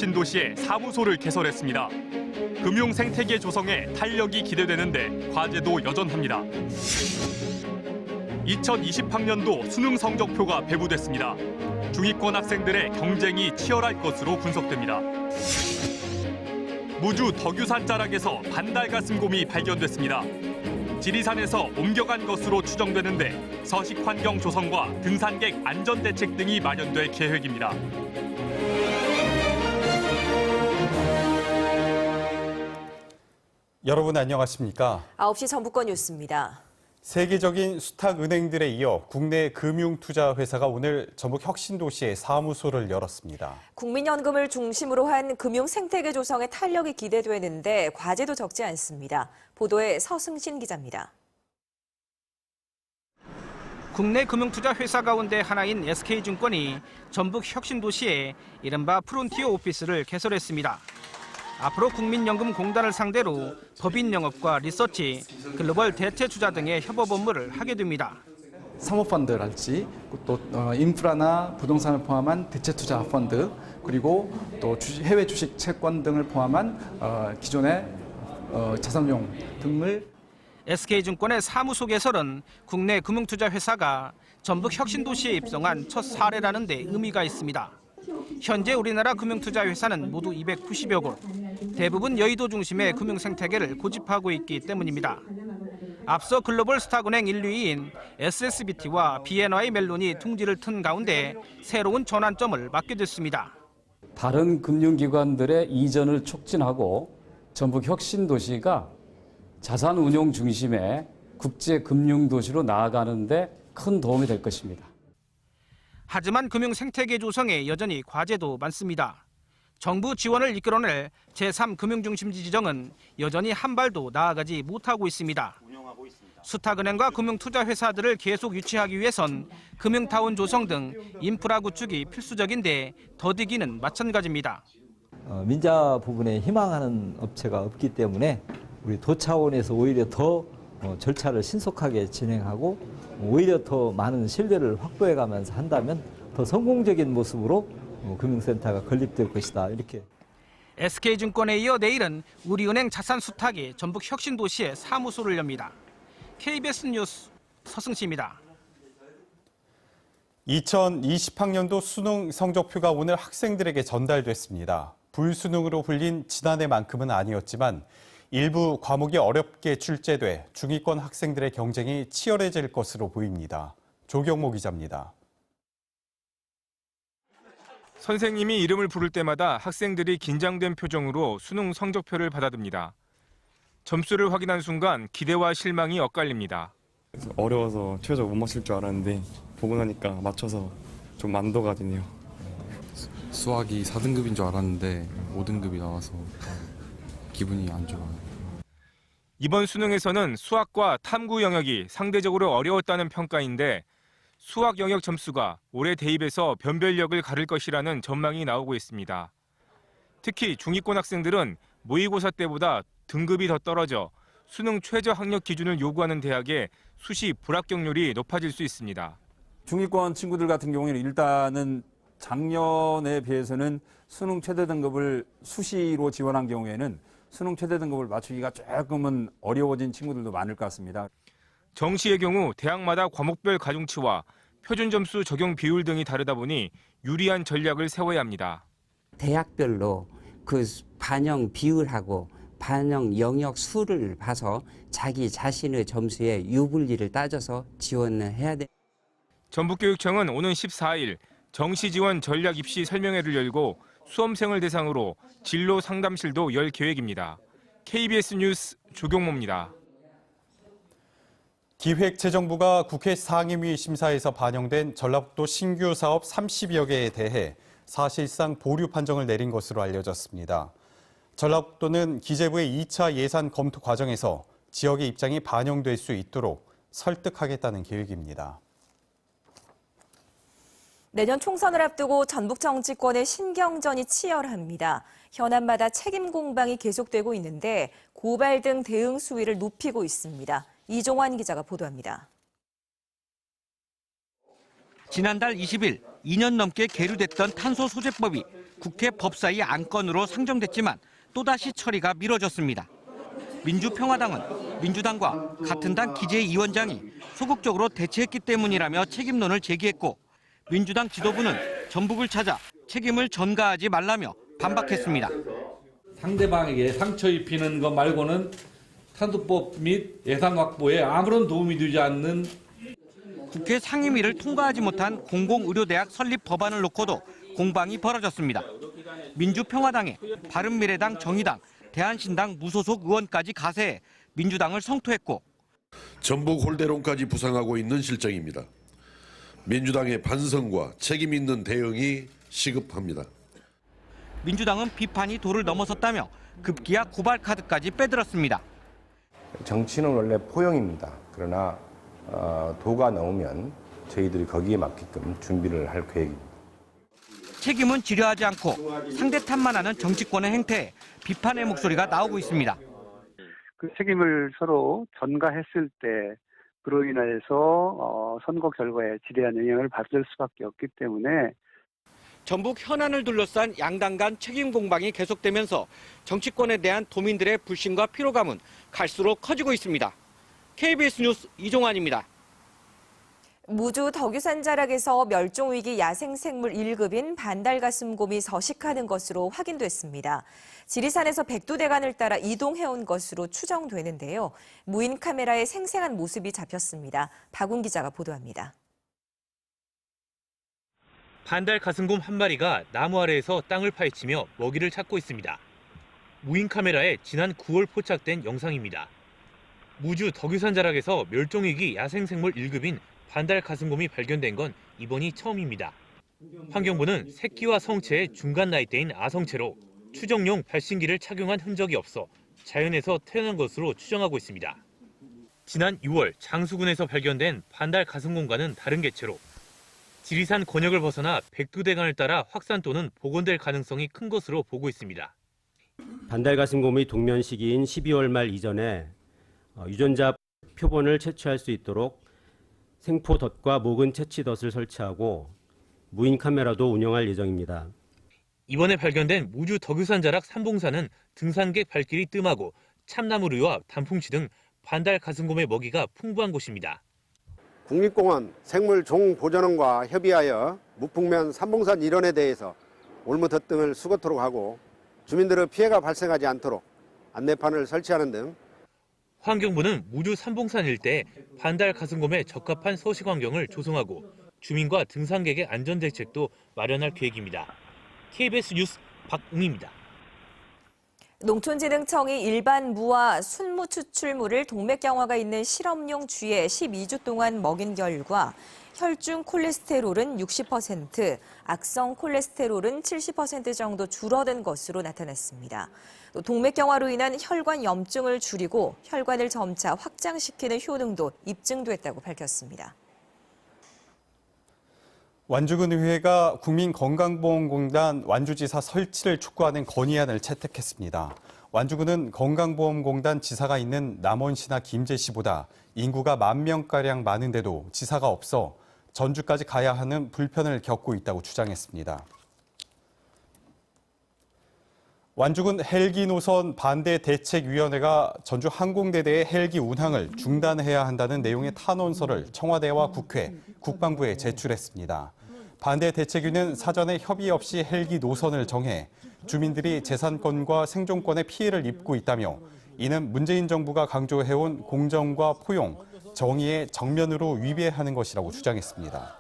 혁신도시에 사무소를 개설했습니다. 금융 생태계 조성에 탄력이 기대되는데 과제도 여전합니다. 2020학년도 수능 성적표가 배부됐습니다. 중위권 학생들의 경쟁이 치열할 것으로 분석됩니다. 무주 덕유산 자락에서 반달 가슴곰이 발견됐습니다. 지리산에서 옮겨간 것으로 추정되는데 서식 환경 조성과 등산객 안전 대책 등이 마련될 계획입니다. 여러분 안녕하십니까? 9시 전북권 뉴스입니다. 세계적인 수탁은행들에 이어 국내 금융투자회사가 오늘 전북 혁신도시에 사무소를 열었습니다. 국민연금을 중심으로 한 금융 생태계 조성에 탄력이 기대되는데 과제도 적지 않습니다. 보도에 서승신 기자입니다. 국내 금융투자회사 가운데 하나인 SK증권이 전북 혁신도시에 이른바 프론티어 오피스를 개설했습니다. 앞으로 국민연금공단을 상대로 법인 영업과 리서치, 글로벌 대체 투자 등의 협업 업무를 하게 됩니다. 사모펀드랄지 또 인프라나 부동산을 포함한 대체 투자 펀드, 그리고 또 해외 주식 채권 등을 포함한 기존의 자산용 등을 SK증권의 사무소 개설은 국내 금융투자회사가 전북 혁신도시에 입성한 첫 사례라는 데 의미가 있습니다. 현재 우리나라 금융투자회사는 모두 290여 곳, 대부분 여의도 중심의 금융생태계를 고집하고 있기 때문입니다. 앞서 글로벌 스탁은행 1위인 SSBT와 BNY 멜론이 둥지를 튼 가운데 새로운 전환점을 맞게 됐습니다. 다른 금융기관들의 이전을 촉진하고 전북 혁신도시가 자산운용 중심의 국제금융도시로 나아가는 데 큰 도움이 될 것입니다. 하지만 금융 생태계 조성에 여전히 과제도 많습니다. 정부 지원을 이끌어낼 제3금융중심지 지정은 여전히 한 발도 나아가지 못하고 있습니다. 수탁은행과 금융투자회사들을 계속 유치하기 위해선 금융타운 조성 등 인프라 구축이 필수적인데 더디기는 마찬가지입니다. 민자 부분에 희망하는 업체가 없기 때문에 우리 도 차원에서 오히려 더 절차를 신속하게 진행하고 오히려 더 많은 신뢰를 확보해가면서 한다면 더 성공적인 모습으로 금융센터가 건립될 것이다. 이렇게. SK증권에 이어 내일은 우리은행 자산 수탁이 전북 혁신도시에 사무소를 엽니다. KBS 뉴스 서승시입니다. 2020학년도 수능 성적표가 오늘 학생들에게 전달됐습니다. 불수능으로 불린 지난해만큼은 아니었지만 일부 과목이 어렵게 출제돼 중위권 학생들의 경쟁이 치열해질 것으로 보입니다. 조경모 기자입니다. 선생님이 이름을 부를 때마다 학생들이 긴장된 표정으로 수능 성적표를 받아듭니다. 점수를 확인한 순간 기대와 실망이 엇갈립니다. 어려워서 최저 못 맞출 줄 알았는데 보고 나니까 맞춰서 좀 만도가 되네요. 수학이 4등급인 줄 알았는데 5등급이 나와서 기분이 안 좋아요. 이번 수능에서는 수학과 탐구 영역이 상대적으로 어려웠다는 평가인데 수학 영역 점수가 올해 대입에서 변별력을 가를 것이라는 전망이 나오고 있습니다. 특히 중위권 학생들은 모의고사 때보다 등급이 더 떨어져 수능 최저 학력 기준을 요구하는 대학의 수시 불합격률이 높아질 수 있습니다. 중위권 친구들 같은 경우에는 일단은 작년에 비해서는 수능 최대 등급을 수시로 지원한 경우에는 수능 최대 등급을 맞추기가 조금은 어려워진 친구들도 많을 것 같습니다. 정시의 경우 대학마다 과목별 가중치와 표준 점수 적용 비율 등이 다르다 보니 유리한 전략을 세워야 합니다. 대학별로 그 반영 비율하고 반영 영역 수를 봐서 자기 자신의 점수에 유불리를 따져서 지원을 해야 돼. 전북교육청은 오는 14일 정시 지원 전략 입시 설명회를 열고 수험생을 대상으로 진로 상담실도 열 계획입니다. KBS 뉴스 조경모입니다. 기획재정부가 국회 상임위 심사에서 반영된 전라북도 신규 사업 30여 개에 대해 사실상 보류 판정을 내린 것으로 알려졌습니다. 전라북도는 기재부의 2차 예산 검토 과정에서 지역의 입장이 반영될 수 있도록 설득하겠다는 계획입니다. 내년 총선을 앞두고 전북 정치권의 신경전이 치열합니다. 현안마다 책임 공방이 계속되고 있는데 고발 등 대응 수위를 높이고 있습니다. 이종환 기자가 보도합니다. 지난달 20일 2년 넘게 계류됐던 탄소소재법이 국회 법사위 안건으로 상정됐지만 또다시 처리가 미뤄졌습니다. 민주평화당은 민주당과 같은 당 기재위원장이 소극적으로 대처했기 때문이라며 책임론을 제기했고 민주당 지도부는 전북을 찾아 책임을 전가하지 말라며 반박했습니다. 상대방에게 상처 입히는 것 말고는 탄두법 및 예산 확보에 아무런 도움이 되지 않는 국회 상임위를 통과하지 못한 공공의료대학 설립 법안을 놓고도 공방이 벌어졌습니다. 민주평화당에 바른미래당, 정의당, 대한신당 무소속 의원까지 가세해 민주당을 성토했고 전북 홀대론까지 부상하고 있는 실정입니다. 민주당의 반성과 책임 있는 대응이 시급합니다. 민주당은 비판이 도를 넘어섰다며 급기야 고발 카드까지 빼들었습니다. 정치는 원래 포용입니다. 그러나 도가 나오면 저희들이 거기에 맞게끔 준비를 할 계획입니다. 책임은 지려하지 않고 상대 탓만하는 정치권의 행태에 비판의 목소리가 나오고 있습니다. 그 책임을 서로 전가했을 때 그로 인해서 선거 결과에 지대한 영향을 받을 수밖에 없기 때문에 전북 현안을 둘러싼 양당 간 책임 공방이 계속되면서 정치권에 대한 도민들의 불신과 피로감은 갈수록 커지고 있습니다. KBS 뉴스 이종환입니다. 무주 덕유산 자락에서 멸종위기 야생생물 1급인 반달가슴곰이 서식하는 것으로 확인됐습니다. 지리산에서 백두대간을 따라 이동해온 것으로 추정되는데요. 무인 카메라에 생생한 모습이 잡혔습니다. 박운 기자가 보도합니다. 반달가슴곰 한 마리가 나무 아래에서 땅을 파헤치며 먹이를 찾고 있습니다. 무인 카메라에 지난 9월 포착된 영상입니다. 무주 덕유산 자락에서 멸종위기 야생생물 1급인 반달가슴곰이 발견된 건 이번이 처음입니다. 환경부는 새끼와 성체의 중간 나이대인 아성체로 추정용 발신기를 착용한 흔적이 없어 자연에서 태어난 것으로 추정하고 있습니다. 지난 6월 장수군에서 발견된 반달가슴곰과는 다른 개체로 지리산 권역을 벗어나 백두대간을 따라 확산 또는 복원될 가능성이 큰 것으로 보고 있습니다. 반달가슴곰의 동면 시기인 12월 말 이전에 유전자 표본을 채취할 수 있도록 생포 덫과 목은 채취 덫을 설치하고 무인 카메라도 운영할 예정입니다. 이번에 발견된 무주 덕유산 자락 삼봉산은 등산객 발길이 뜸하고 참나무류와 단풍치 등 반달가슴곰의 먹이가 풍부한 곳입니다. 국립공원 생물종보전원과 협의하여 무풍면 삼봉산 일원에 대해서 올무텄 등을 수거토록 하고 주민들의 피해가 발생하지 않도록 안내판을 설치하는 등 환경부는 무주 삼봉산 일대에 반달가슴곰에 적합한 서식 환경을 조성하고 주민과 등산객의 안전 대책도 마련할 계획입니다. KBS 뉴스 박웅입니다. 농촌진흥청이 일반 무와 순무 추출물을 동맥경화가 있는 실험용 쥐에 12주 동안 먹인 결과 혈중 콜레스테롤은 60%, 악성 콜레스테롤은 70% 정도 줄어든 것으로 나타났습니다. 또 동맥경화로 인한 혈관 염증을 줄이고 혈관을 점차 확장시키는 효능도 입증됐다고 밝혔습니다. 완주군의회가 국민건강보험공단 완주지사 설치를 촉구하는 건의안을 채택했습니다. 완주군은 건강보험공단 지사가 있는 남원시나 김제시보다 인구가 10,000명가량 많은데도 지사가 없어 전주까지 가야 하는 불편을 겪고 있다고 주장했습니다. 완주군 헬기 노선 반대 대책위원회가 전주 항공대대의 헬기 운항을 중단해야 한다는 내용의 탄원서를 청와대와 국회, 국방부에 제출했습니다. 반대 대책위는 사전에 협의 없이 헬기 노선을 정해 주민들이 재산권과 생존권에 피해를 입고 있다며 이는 문재인 정부가 강조해온 공정과 포용, 정의에 정면으로 위배하는 것이라고 주장했습니다.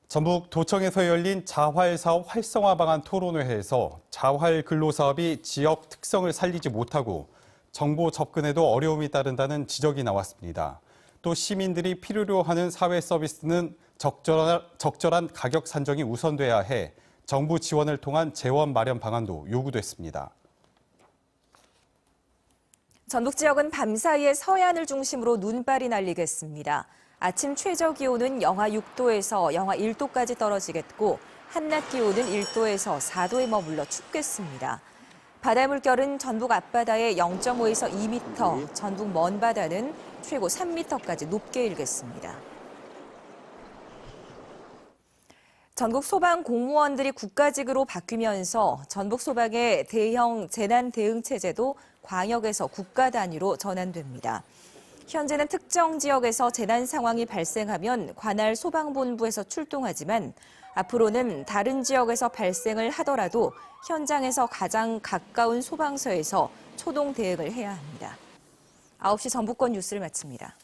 전북 도청에서 열린 자활사업 활성화 방안 토론회에서 자활 근로사업이 지역 특성을 살리지 못하고 정보 접근에도 어려움이 따른다는 지적이 나왔습니다. 또 시민들이 필요로 하는 사회 서비스는 적절한 가격 산정이 우선돼야 해 정부 지원을 통한 재원 마련 방안도 요구됐습니다. 전북 지역은 밤사이에 서해안을 중심으로 눈발이 날리겠습니다. 아침 최저 기온은 영하 6도에서 영하 1도까지 떨어지겠고 한낮 기온은 1도에서 4도에 머물러 춥겠습니다. 바다 물결은 전북 앞바다에 0.5에서 2m, 전북 먼바다는 최고 3m까지 높게 일겠습니다. 전국 소방 공무원들이 국가직으로 바뀌면서 전북 소방의 대형 재난 대응 체제도 광역에서 국가 단위로 전환됩니다. 현재는 특정 지역에서 재난 상황이 발생하면 관할 소방본부에서 출동하지만 앞으로는 다른 지역에서 발생을 하더라도 현장에서 가장 가까운 소방서에서 초동 대응을 해야 합니다. 9시 전북권 뉴스를 마칩니다.